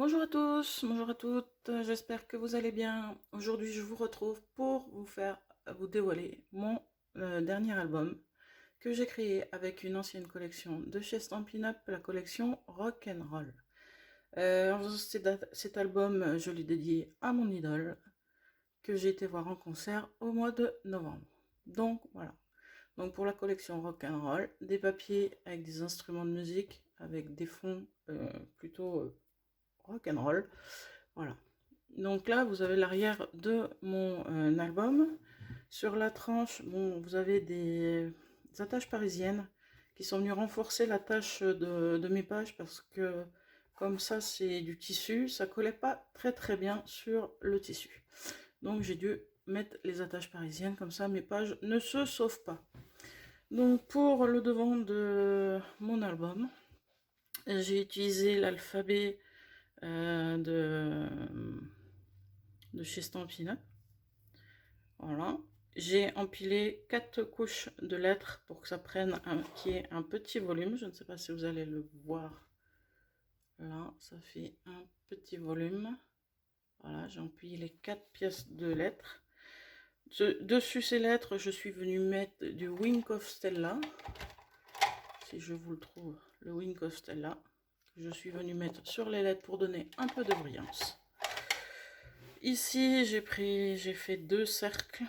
Bonjour à tous, bonjour à toutes, j'espère que vous allez bien. Aujourd'hui, je vous retrouve pour vous dévoiler mon dernier album que j'ai créé avec une ancienne collection de chez Stampin' Up, la collection Rock and Roll. Cet album, je l'ai dédié à mon idole que j'ai été voir en concert au mois de novembre. Donc voilà. Donc pour la collection Rock and Roll, des papiers avec des instruments de musique, avec des fonds plutôt rock and roll. Voilà. Donc là, vous avez l'arrière de mon album. Sur la tranche, bon, vous avez des attaches parisiennes qui sont venues renforcer la tâche de mes pages parce que comme ça, c'est du tissu, ça collait pas très bien sur le tissu. Donc j'ai dû mettre les attaches parisiennes, comme ça mes pages ne se sauvent pas. Donc pour le devant de mon album, j'ai utilisé l'alphabet de chez Stampin' Up. Voilà. J'ai empilé 4 couches de lettres pour que ça prenne qu'il y ait un petit volume. Je ne sais pas si vous allez le voir. Là, ça fait un petit volume. Voilà, j'ai empilé les 4 pièces de lettres. Dessus ces lettres, je suis venue mettre du Wink of Stella. Si je vous le trouve, le Wink of Stella. Je suis venue mettre sur les lettres pour donner un peu de brillance. Ici, j'ai fait 2 cercles,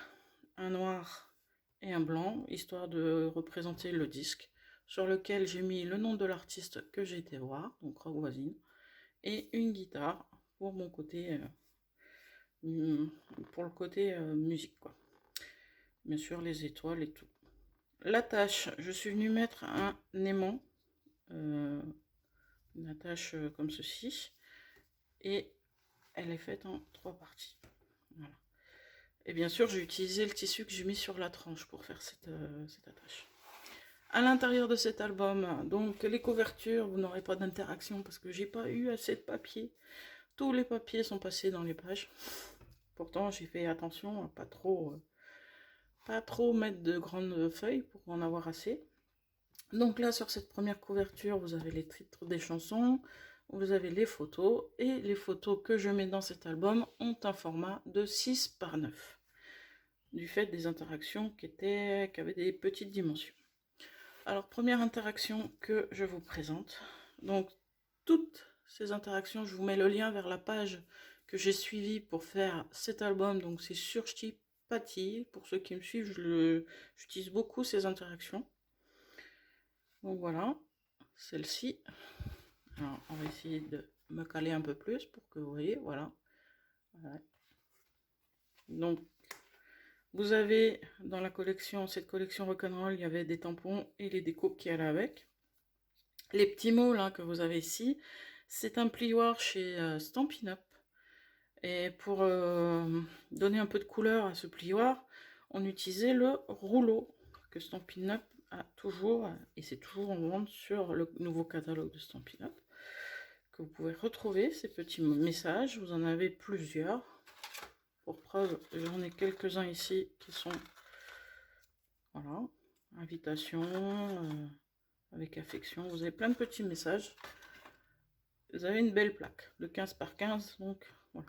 un noir et un blanc, histoire de représenter le disque, sur lequel j'ai mis le nom de l'artiste que j'ai été voir, donc Rock Voisine, et une guitare pour mon côté, pour le côté musique, quoi. Bien sûr, les étoiles et tout. L'attache, je suis venue mettre un aimant, une attache comme ceci, et elle est faite en 3 parties. Voilà. Et bien sûr, j'ai utilisé le tissu que j'ai mis sur la tranche pour faire cette attache. À l'intérieur de cet album, donc les couvertures, vous n'aurez pas d'interaction parce que j'ai pas eu assez de papier. Tous les papiers sont passés dans les pages. Pourtant, j'ai fait attention à pas trop mettre de grandes feuilles pour en avoir assez. Donc là, sur cette première couverture, vous avez les titres des chansons, vous avez les photos, et les photos que je mets dans cet album ont un format de 6 par 9, du fait des interactions qui avaient des petites dimensions. Alors, première interaction que je vous présente. Donc, toutes ces interactions, je vous mets le lien vers la page que j'ai suivie pour faire cet album. Donc, c'est sur Patty. Pour ceux qui me suivent, j'utilise beaucoup ces interactions. Donc voilà, celle-ci. Alors, on va essayer de me caler un peu plus pour que vous voyez, voilà. Donc, vous avez dans la collection, cette collection Rock'n'Roll, il y avait des tampons et les découpes qui allaient avec. Les petits mots là que vous avez ici, c'est un plioir chez Stampin' Up. Et pour donner un peu de couleur à ce plioir, on utilisait le rouleau que Stampin' Up a toujours, et c'est toujours en vente sur le nouveau catalogue de Stampin' Up, que vous pouvez retrouver ces petits messages. Vous en avez plusieurs. Pour preuve, j'en ai quelques-uns ici qui sont, voilà, invitation, avec affection. Vous avez plein de petits messages. Vous avez une belle plaque de 15 par 15, donc voilà.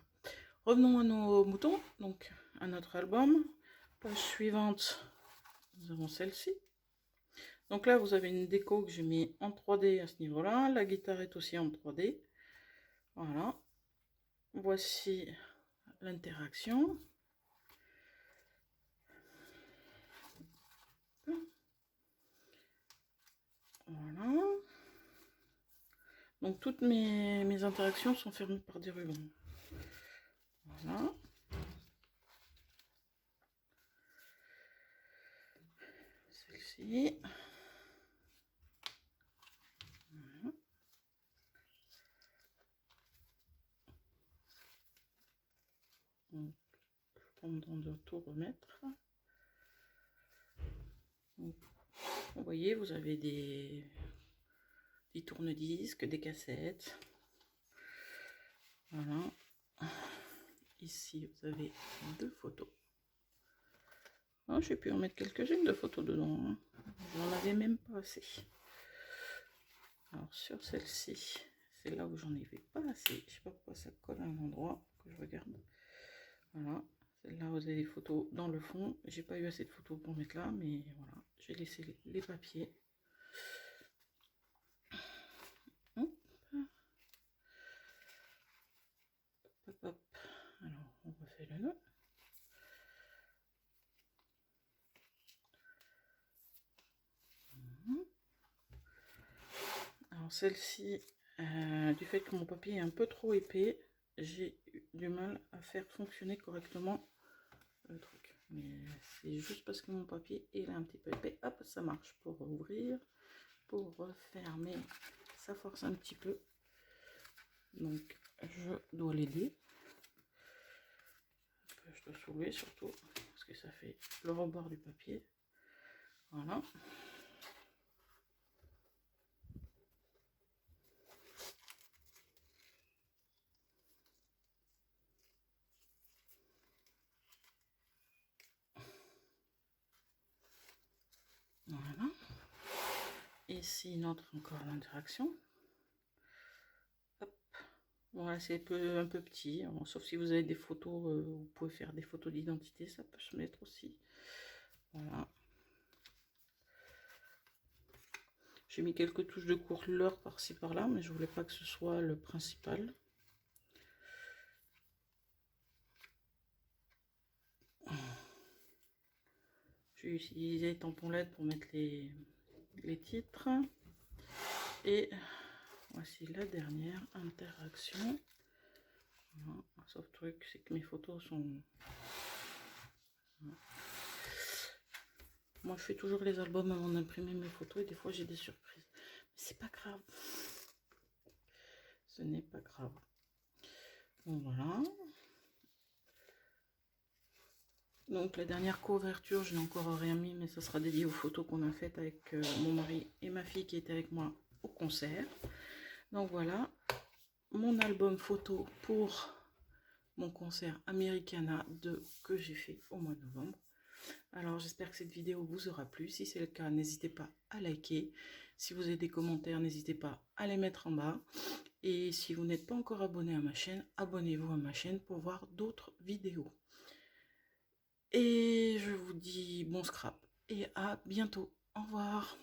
Revenons à nos moutons, donc à notre album. Page suivante, nous avons celle-ci. Donc là, vous avez une déco que j'ai mis en 3D à ce niveau-là. La guitare est aussi en 3D. Voilà. Voici l'interaction. Voilà. Donc toutes mes interactions sont fermées par des rubans. Voilà. Celle-ci. Voilà. Donc, pendant de tout remettre. Donc, vous voyez, vous avez des tourne-disques, des cassettes. Voilà. Ici, vous avez 2 photos. Oh, j'ai pu en mettre quelques-unes de photos dedans. J'en avais même pas assez. Alors, sur celle-ci, c'est là où j'en ai fait pas assez. Je sais pas pourquoi ça colle à un endroit que je regarde. Voilà, c'est là où vous avez des photos dans le fond. J'ai pas eu assez de photos pour mettre là, mais voilà, j'ai laissé les papiers. Hop. Hop, hop. Alors, on refait le nœud. Alors celle-ci, du fait que mon papier est un peu trop épais, j'ai eu du mal à faire fonctionner correctement le truc. Mais c'est juste parce que mon papier est un petit peu épais. Hop, ça marche pour ouvrir, pour refermer, ça force un petit peu. Donc je dois l'aider. Je dois soulever surtout parce que ça fait le rebord du papier. Voilà. Voilà. Ici notre encore l'interaction. Voilà, c'est un peu petit, bon, sauf si vous avez des photos, vous pouvez faire des photos d'identité, ça peut se mettre aussi. Voilà. J'ai mis quelques touches de couleur par-ci par-là, mais je voulais pas que ce soit le principal. J'ai utilisé les tampons LED pour mettre les titres. Et voici la dernière interaction. Voilà. Sauf truc, c'est que mes photos sont... Voilà. Moi, je fais toujours les albums avant d'imprimer mes photos et des fois, j'ai des surprises. Mais c'est pas grave. Ce n'est pas grave. Bon, voilà. Donc, la dernière couverture, je n'ai encore rien mis, mais ça sera dédié aux photos qu'on a faites avec mon mari et ma fille qui étaient avec moi au concert. Donc, voilà. Mon album photo pour mon concert Americana 2 que j'ai fait au mois de novembre. Alors j'espère que cette vidéo vous aura plu. Si c'est le cas, n'hésitez pas à liker. Si vous avez des commentaires, n'hésitez pas à les mettre en bas. Et si vous n'êtes pas encore abonné à ma chaîne, abonnez-vous à ma chaîne pour voir d'autres vidéos. Et je vous dis bon scrap et à bientôt. Au revoir.